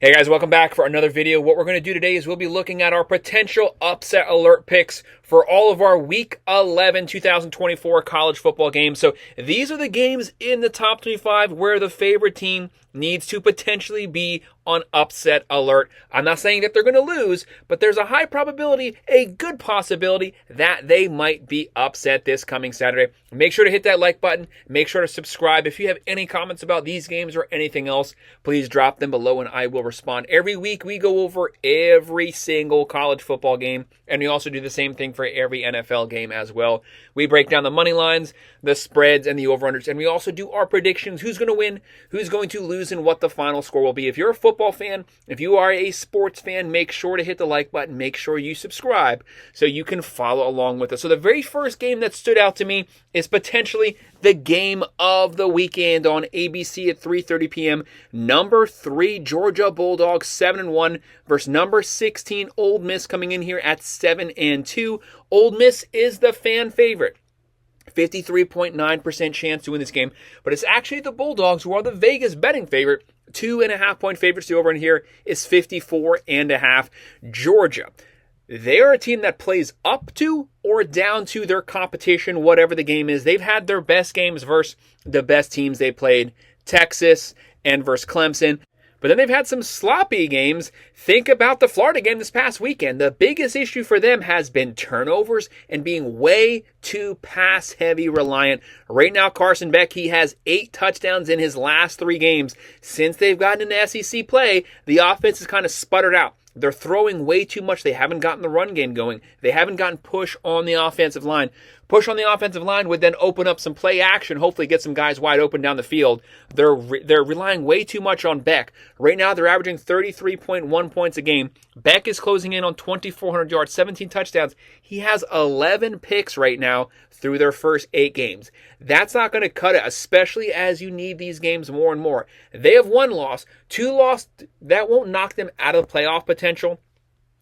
Hey guys, welcome back for another video. What we're going to do today is we'll be looking at our potential upset alert picks for all of our Week 11 2024 college football games. So these are the games in the top 25 where the favorite team needs to potentially be on upset alert. I'm not saying that they're going to lose, but there's a high probability, a good possibility that they might be upset this coming Saturday. Make sure to hit that like button. Make sure to subscribe. If you have any comments about these games or anything else, please drop them below and I will respond. Every week we go over every single college football game, and we also do the same thing for every NFL game as well. We break down the money lines, the spreads, and the over-unders, and we also do our predictions. Who's going to win, who's going to lose, and what the final score will be. If you're a football fan, if you are a sports fan, make sure to hit the like button. Make sure you subscribe so you can follow along with us. So the very first game that stood out to me is potentially the game of the weekend on ABC at 3:30 p.m. Number 3 Georgia Bulldogs 7-1 versus number 16 Ole Miss coming in here at 7-2. Ole Miss is the fan favorite. 53.9% chance to win this game, but it's actually the Bulldogs who are the Vegas betting favorite. 2.5-point favorites. The over in here is 54.5. Georgia, they are a team that plays up to or down to their competition, whatever the game is. They've had their best games versus the best teams they played, Texas and versus Clemson. But then they've had some sloppy games. Think about the Florida game this past weekend. The biggest issue for them has been turnovers and being way too pass-heavy reliant. Right now, Carson Beck, he has 8 touchdowns in his last 3 games. Since they've gotten into SEC play, the offense has kind of sputtered out. They're throwing way too much. They haven't gotten the run game going. They haven't gotten push on the offensive line. Push on the offensive line would then open up some play action, hopefully get some guys wide open down the field. They're relying way too much on Beck. Right now, they're averaging 33.1 points a game. Beck is closing in on 2,400 yards, 17 touchdowns. He has 11 picks right now through their first 8 games. That's not going to cut it, especially as you need these games more and more. They have 1 loss, 2 losses. That won't knock them out of playoff potential,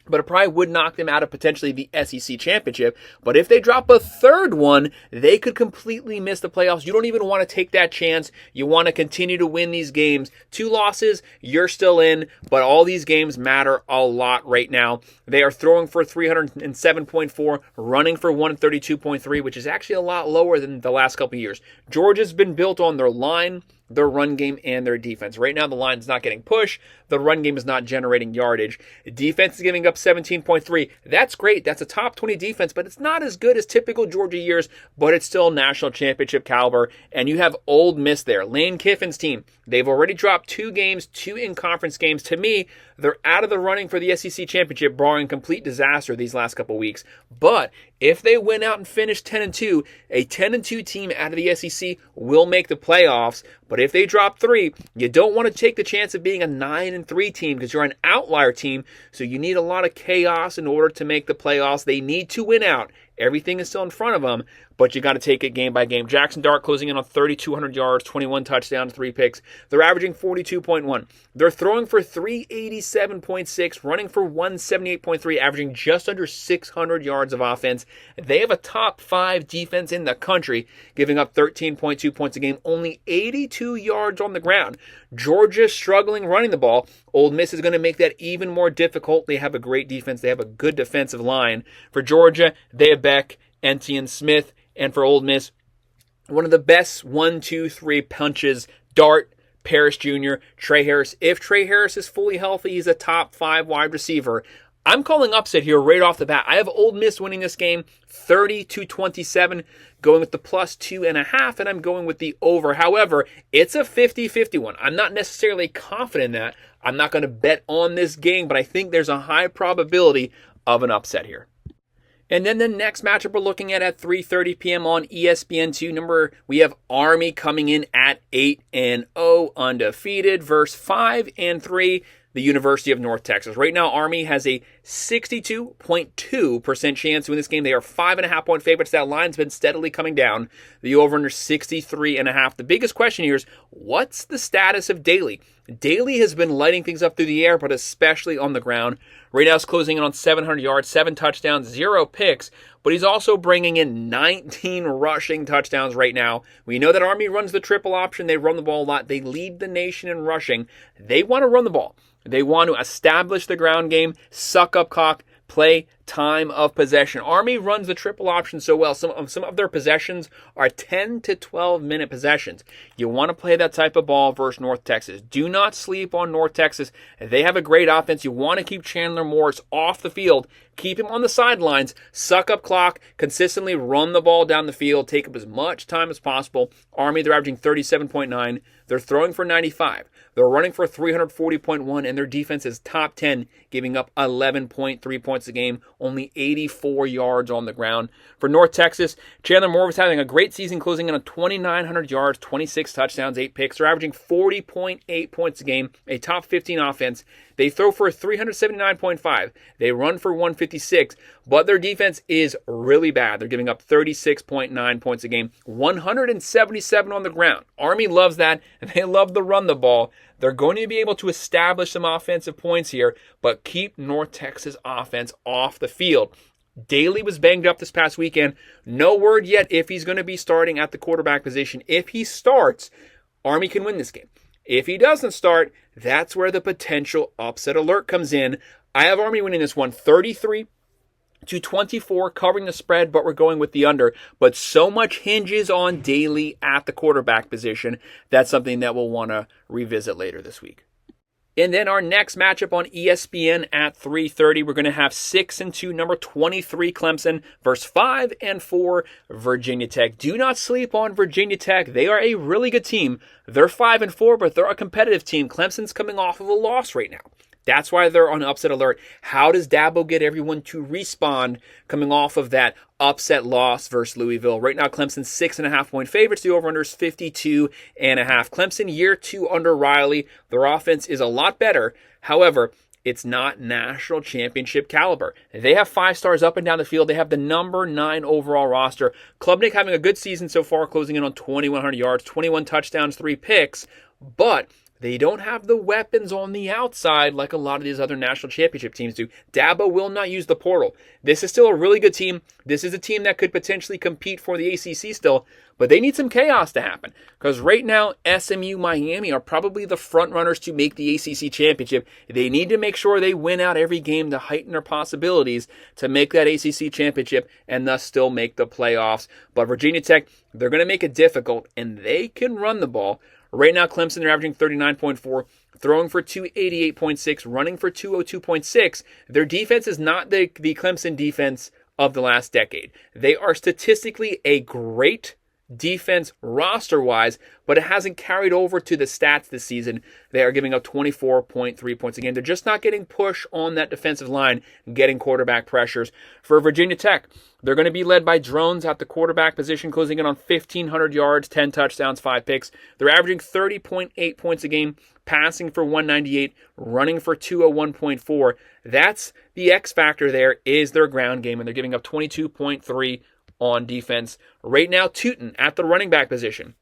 but it probably would knock them out of potentially the SEC championship. But if they drop a 3rd one, they could completely miss the playoffs. You don't even want to take that chance. You want to continue to win these games. 2 losses, you're still in, but all these games matter a lot right now. They are throwing for 307.4, running for 132.3, which is actually a lot lower than the last couple of years. Georgia's been built on their line, their run game, and their defense. Right now, the line's not getting pushed. The run game is not generating yardage. Defense is giving up 17.3. That's great. That's a top 20 defense, but it's not as good as typical Georgia years, but it's still national championship caliber. And you have Ole Miss there. Lane Kiffin's team, they've already dropped 2 games, 2 in-conference games. To me, they're out of the running for the SEC championship, barring complete disaster these last couple weeks. But if they win out and finish 10-2, a 10-2 team out of the SEC will make the playoffs. But if they drop 3, you don't want to take the chance of being a 9-3 team because you're an outlier team. So you need a lot of chaos in order to make the playoffs. They need to win out. Everything is still in front of them, but you got to take it game by game. Jackson Dart closing in on 3,200 yards, 21 touchdowns, 3 picks. They're averaging 42.1. They're throwing for 387.6, running for 178.3, averaging just under 600 yards of offense. They have a top 5 defense in the country, giving up 13.2 points a game, only 82 yards on the ground. Georgia's struggling running the ball. Ole Miss is going to make that even more difficult. They have a great defense. They have a good defensive line. For Georgia, they have Beck, Etienne Smith, and for Ole Miss, one of the best 1-2-3 punches, Dart, Paris Jr., Trey Harris. If Trey Harris is fully healthy, he's a top 5 wide receiver. I'm calling upset here right off the bat. I have Ole Miss winning this game 30-27, going with the plus 2.5, and I'm going with the over. However, it's a 50-50 one. I'm not necessarily confident in that. I'm not going to bet on this game, but I think there's a high probability of an upset here. And then the next matchup we're looking at 3:30 p.m. on ESPN2. We have Army coming in at 8-0, undefeated, versus 5-3, the University of North Texas. Right now, Army has a 62.2% chance to win this game. They are 5.5-point favorites. That line's been steadily coming down. The over-under 63.5. The biggest question here is, what's the status of Daly? Daly has been lighting things up through the air, but especially on the ground. Right now, it's closing in on 700 yards, 7 touchdowns, 0 picks, but he's also bringing in 19 rushing touchdowns right now. We know that Army runs the triple option. They run the ball a lot. They lead the nation in rushing. They want to run the ball. They want to establish the ground game, suck up clock, play time of possession. Army runs the triple option so well. Some of their possessions are 10 to 12 minute possessions. You want to play that type of ball versus North Texas. Do not sleep on North Texas. They have a great offense. You want to keep Chandler Morris off the field. Keep him on the sidelines. Suck up clock. Consistently run the ball down the field. Take up as much time as possible. Army, they're averaging 37.9. They're throwing for 95. They're running for 340.1, and their defense is top 10, giving up 11.3 points a game, only 84 yards on the ground. For North Texas, Chandler Moore was having a great season, closing in on 2,900 yards, 26 touchdowns, 8 picks. They're averaging 40.8 points a game, a top 15 offense. They throw for 379.5. They run for 156, but their defense is really bad. They're giving up 36.9 points a game, 177 on the ground. Army loves that, and they love to run the ball. They're going to be able to establish some offensive points here, but keep North Texas offense off the field. Daly was banged up this past weekend. No word yet if he's going to be starting at the quarterback position. If he starts, Army can win this game. If he doesn't start, that's where the potential upset alert comes in. I have Army winning this one 33-24, covering the spread, but we're going with the under. But so much hinges on Daly at the quarterback position. That's something that we'll want to revisit later this week. And then our next matchup on ESPN at 3:30, we're going to have 6-2, number 23 Clemson versus 5-4 Virginia Tech. Do not sleep on Virginia Tech. They are a really good team. They're 5-4, but they're a competitive team. Clemson's coming off of a loss right now. That's why they're on upset alert. How does Dabo get everyone to respond coming off of that upset loss versus Louisville? Right now, Clemson's 6.5-point favorites. The over-under is 52.5. Clemson, year 2 under Riley. Their offense is a lot better. However, it's not national championship caliber. They have 5 stars up and down the field. They have the number 9 overall roster. Klubnik having a good season so far, closing in on 2,100 yards, 21 touchdowns, 3 picks. But they don't have the weapons on the outside like a lot of these other national championship teams do. Dabo will not use the portal. This is still a really good team. This is a team that could potentially compete for the ACC still, but they need some chaos to happen. Because right now, SMU, Miami are probably the front runners to make the ACC championship. They need to make sure they win out every game to heighten their possibilities to make that ACC championship and thus still make the playoffs. But Virginia Tech, they're going to make it difficult, and they can run the ball. Right now, Clemson, they're averaging 39.4, throwing for 288.6, running for 202.6. Their defense is not the Clemson defense of the last decade. They are statistically a great defense roster-wise, but it hasn't carried over to the stats this season. They are giving up 24.3 points a game. They're just not getting push on that defensive line, getting quarterback pressures. For Virginia Tech, they're going to be led by Drones at the quarterback position, closing in on 1,500 yards, 10 touchdowns, 5 picks. They're averaging 30.8 points a game, passing for 198, running for 201.4. That's the X factor there, is their ground game, and they're giving up 22.3 on defense. Right now, Tootin at the running back position.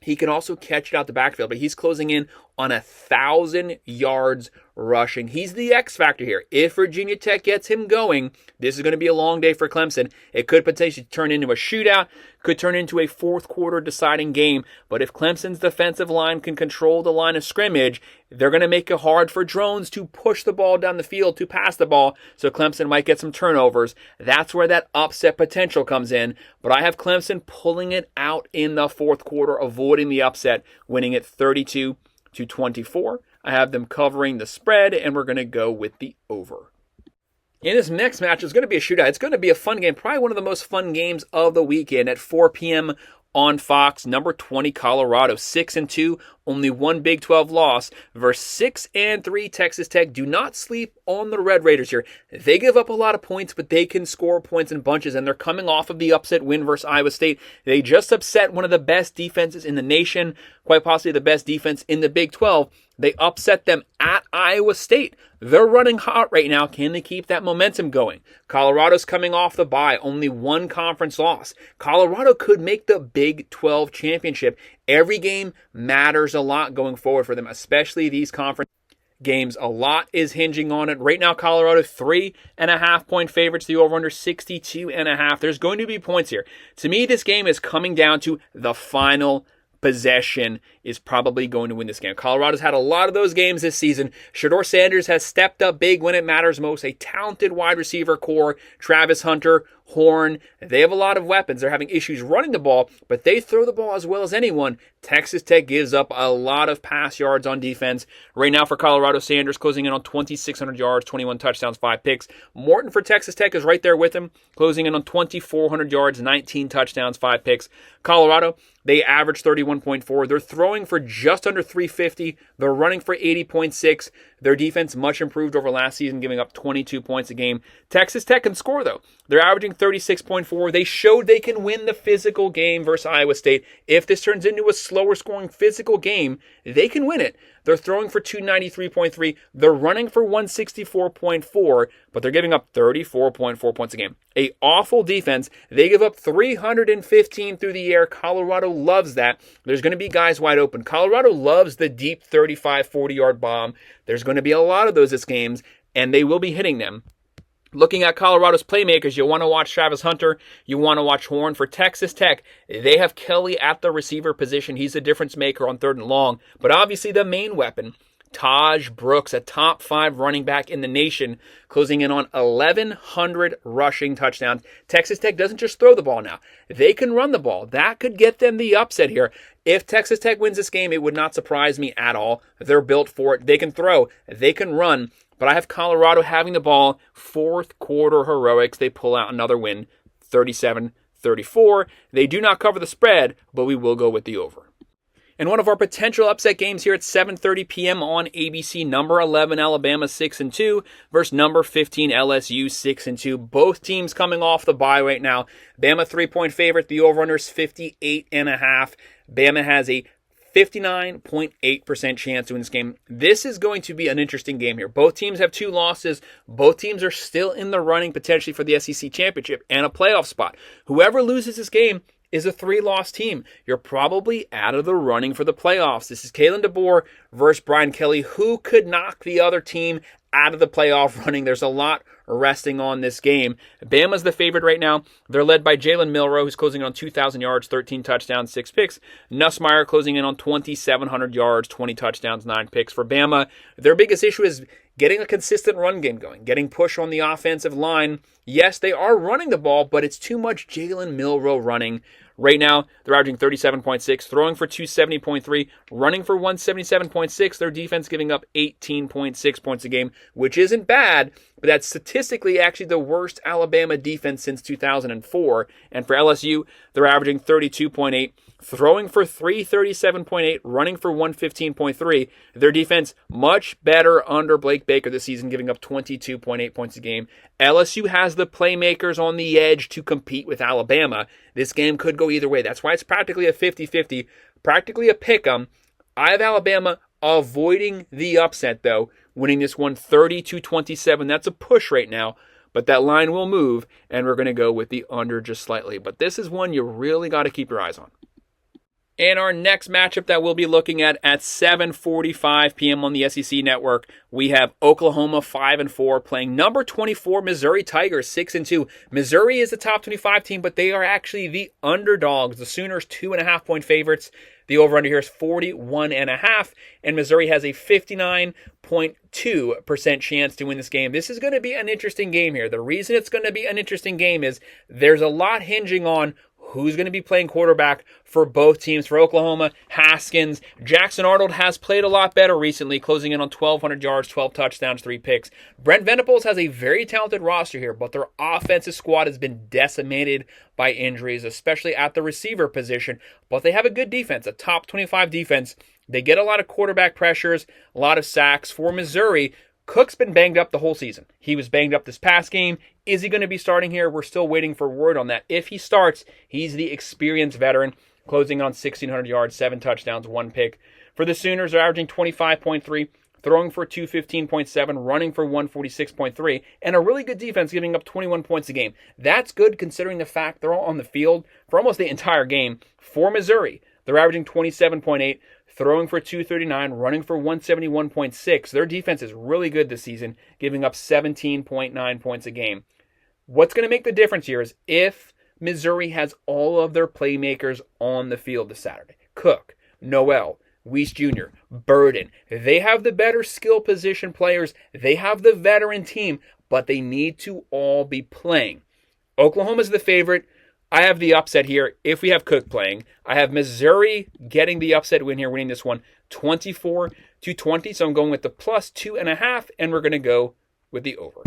He can also catch it out the backfield, but he's closing in on 1,000 yards rushing. He's the X factor here. If Virginia Tech gets him going, this is going to be a long day for Clemson. It could potentially turn into a shootout, could turn into a fourth quarter deciding game. But if Clemson's defensive line can control the line of scrimmage, they're going to make it hard for Drones to push the ball down the field, to pass the ball, so Clemson might get some turnovers. That's where that upset potential comes in. But I have Clemson pulling it out in the fourth quarter, avoiding the upset, winning it 32-24. I have them covering the spread, and we're going to go with the over. In this next match, it's going to be a shootout. It's going to be a fun game, probably one of the most fun games of the weekend at 4 p.m. on Fox. Number 20, Colorado, 6-2, only one Big 12 loss, versus 6-3 Texas Tech. Do not sleep on the Red Raiders here. They give up a lot of points, but they can score points in bunches, and they're coming off of the upset win versus Iowa State. They just upset one of the best defenses in the nation, quite possibly the best defense in the Big 12. They upset them at Iowa State. They're running hot right now. Can they keep that momentum going? Colorado's coming off the bye, only one conference loss. Colorado could make the Big 12 championship Every game matters a lot going forward for them, especially these conference games. A lot is hinging on it. Right now, Colorado 3.5-point favorites. The over-under 62.5. There's going to be points here. To me, this game is coming down to the final possession is probably going to win this game. Colorado's had a lot of those games this season. Shedeur Sanders has stepped up big when it matters most. A talented wide receiver core. Travis Hunter, Horn. They have a lot of weapons. They're having issues running the ball, but they throw the ball as well as anyone. Texas Tech gives up a lot of pass yards on defense. Right now for Colorado, Sanders closing in on 2,600 yards, 21 touchdowns, 5 picks. Morton for Texas Tech is right there with him, closing in on 2,400 yards, 19 touchdowns, 5 picks. Colorado, they average 31.4. They're throwing for just under 350. They're running for 80.6. Their defense much improved over last season, giving up 22 points a game. Texas Tech can score, though. They're averaging 36.4. They showed they can win the physical game versus Iowa State. If this turns into a slower scoring physical game, they can win it. They're throwing for 293.3. They're running for 164.4, but they're giving up 34.4 points a game. A awful defense. They give up 315 through the air. Colorado loves that. There's going to be guys wide open. Colorado loves the deep 35, 40-yard bomb. There's going to be a lot of those this games, and they will be hitting them. Looking at Colorado's playmakers, you want to watch Travis Hunter. You want to watch Horn. For Texas Tech, they have Kelly at the receiver position. He's a difference maker on 3rd and long. But obviously the main weapon, Taj Brooks, a top 5 running back in the nation, closing in on 1,100 rushing touchdowns. Texas Tech doesn't just throw the ball now. They can run the ball. That could get them the upset here. If Texas Tech wins this game, it would not surprise me at all. They're built for it. They can throw. They can run. But I have Colorado having the ball. 4th quarter heroics. They pull out another win, 37-34. They do not cover the spread, but we will go with the over. And one of our potential upset games here at 7:30 p.m. on ABC, number 11 Alabama 6-2 versus number 15 LSU 6-2. Both teams coming off the bye right now. Bama 3-point favorite. The over-under is 58.5. Bama has a 59.8% chance to win this game. This is going to be an interesting game here. Both teams have 2 losses. Both teams are still in the running potentially for the SEC championship and a playoff spot. Whoever loses this game is a 3-loss team. You're probably out of the running for the playoffs. This is Kalen DeBoer versus Brian Kelly. Who could knock the other team out of the playoff running? There's a lot resting on this game. Bama's the favorite right now. They're led by Jalen Milroe, who's closing in on 2,000 yards, 13 touchdowns, 6 picks. Nussmeier closing in on 2,700 yards, 20 touchdowns, 9 picks. For Bama, their biggest issue is getting a consistent run game going, getting push on the offensive line. Yes, they are running the ball, but it's too much Jalen Milroe running. Right now, they're averaging 37.6, throwing for 270.3, running for 177.6. Their defense giving up 18.6 points a game, which isn't bad, but that's statistically actually the worst Alabama defense since 2004. And for LSU, they're averaging 32.8, throwing for 337.8, running for 115.3. Their defense much better under Blake Baker this season, giving up 22.8 points a game. LSU has the playmakers on the edge to compete with Alabama. This game could go either way. That's why it's practically a 50-50, practically a pick-em. I have Alabama avoiding the upset, though, winning this one 30-27. That's a push right now, but that line will move, and we're going to go with the under just slightly. But this is one you really got to keep your eyes on. And our next matchup that we'll be looking at 7:45 p.m. on the SEC Network, we have Oklahoma 5-4 playing number 24 Missouri Tigers 6-2. Missouri is the top 25 team, but they are actually the underdogs. The Sooners 2.5-point favorites. The over-under here is 41.5, and Missouri has a 59.2% chance to win this game. This is going to be an interesting game here. The reason it's going to be an interesting game is there's a lot hinging on who's going to be playing quarterback for both teams. For Oklahoma, Haskins. Jackson Arnold has played a lot better recently, closing in on 1,200 yards, 12 touchdowns, 3 picks. Brent Venables has a very talented roster here, but their offensive squad has been decimated by injuries, especially at the receiver position. But they have a good defense, a top 25 defense. They get a lot of quarterback pressures, a lot of sacks. For Missouri, Cook's been banged up the whole season. He was banged up this past game. Is he going to be starting here? We're still waiting for word on that. If he starts, he's the experienced veteran, closing on 1,600 yards, 7 touchdowns, 1 pick. For the Sooners, they're averaging 25.3, throwing for 215.7, running for 146.3, and a really good defense giving up 21 points a game. That's good considering the fact they're all on the field for almost the entire game. For Missouri, They're averaging 27.8, throwing for 239, running for 171.6. Their defense is really good this season, giving up 17.9 points a game. What's going to make the difference here is if Missouri has all of their playmakers on the field this Saturday. Cook, Noel, Weiss Jr., Burden. They have the better skill position players. They have the veteran team, but they need to all be playing. Oklahoma's the favorite. I have the upset here if we have Cook playing. I have Missouri getting the upset win here, winning this one 24-20. So I'm going with the plus 2.5, and we're going to go with the over.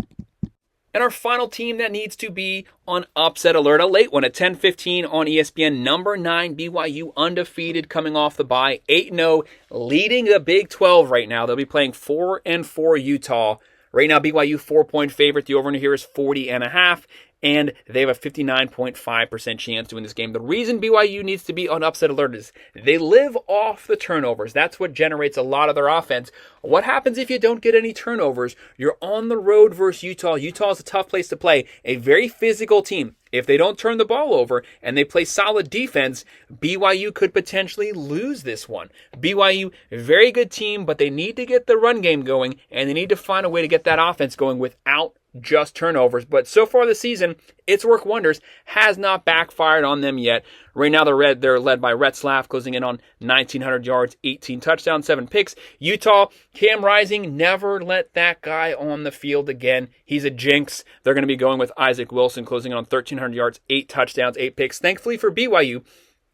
And our final team that needs to be on upset alert, a late one at 10:15 on ESPN, number 9 BYU, undefeated, coming off the bye, 8-0, leading the Big 12 right now. They'll be playing 4-4 Utah. Right now, BYU 4-point favorite. The over-under here is 40.5. And they have a 59.5% chance to win this game. The reason BYU needs to be on upset alert is they live off the turnovers. That's what generates a lot of their offense. What happens if you don't get any turnovers? You're on the road versus Utah. Utah is a tough place to play. A very physical team. If they don't turn the ball over and they play solid defense, BYU could potentially lose this one. BYU, very good team, but they need to get the run game going, and they need to find a way to get that offense going without just turnovers. But so far this season, it's worked wonders. Has not backfired on them yet. Right now, they're led by Retzlaff, closing in on 1,900 yards, 18 touchdowns, 7 picks. Utah, Cam Rising, never let that guy on the field again. He's a jinx. They're going to be going with Isaac Wilson, closing in on 1,300 yards, 8 touchdowns, 8 picks. Thankfully for BYU,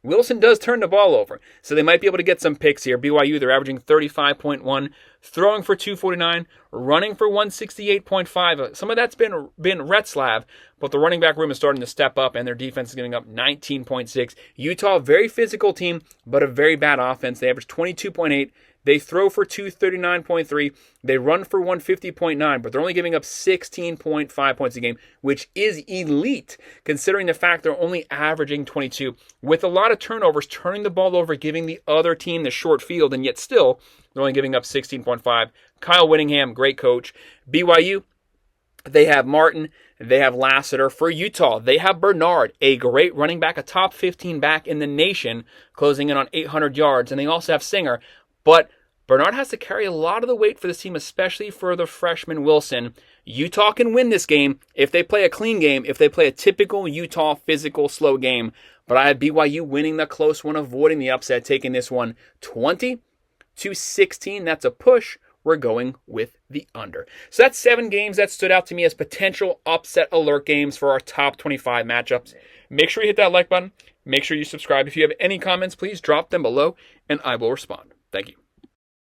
Wilson does turn the ball over, so they might be able to get some picks here. BYU, they're averaging 35.1, throwing for 249, running for 168.5. Some of that's been Retzlaff, but the running back room is starting to step up, and their defense is giving up 19.6. Utah, very physical team, but a very bad offense. They average 22.8. They throw for 239.3. They run for 150.9, but they're only giving up 16.5 points a game, which is elite considering the fact they're only averaging 22. With a lot of turnovers, turning the ball over, giving the other team the short field, and yet still, they're only giving up 16.5. Kyle Whittingham, great coach. BYU, they have Martin. They have Lassiter. For Utah, they have Bernard, a great running back, a top 15 back in the nation, closing in on 800 yards. And they also have Singer. But Bernard has to carry a lot of the weight for this team, especially for the freshman Wilson. Utah can win this game if they play a clean game, if they play a typical Utah physical, slow game. But I have BYU winning the close one, avoiding the upset, taking this one 20-16. That's a push. We're going with the under. So that's 7 games that stood out to me as potential upset alert games for our top 25 matchups. Make sure you hit that like button. Make sure you subscribe. If you have any comments, please drop them below, and I will respond. Thank you.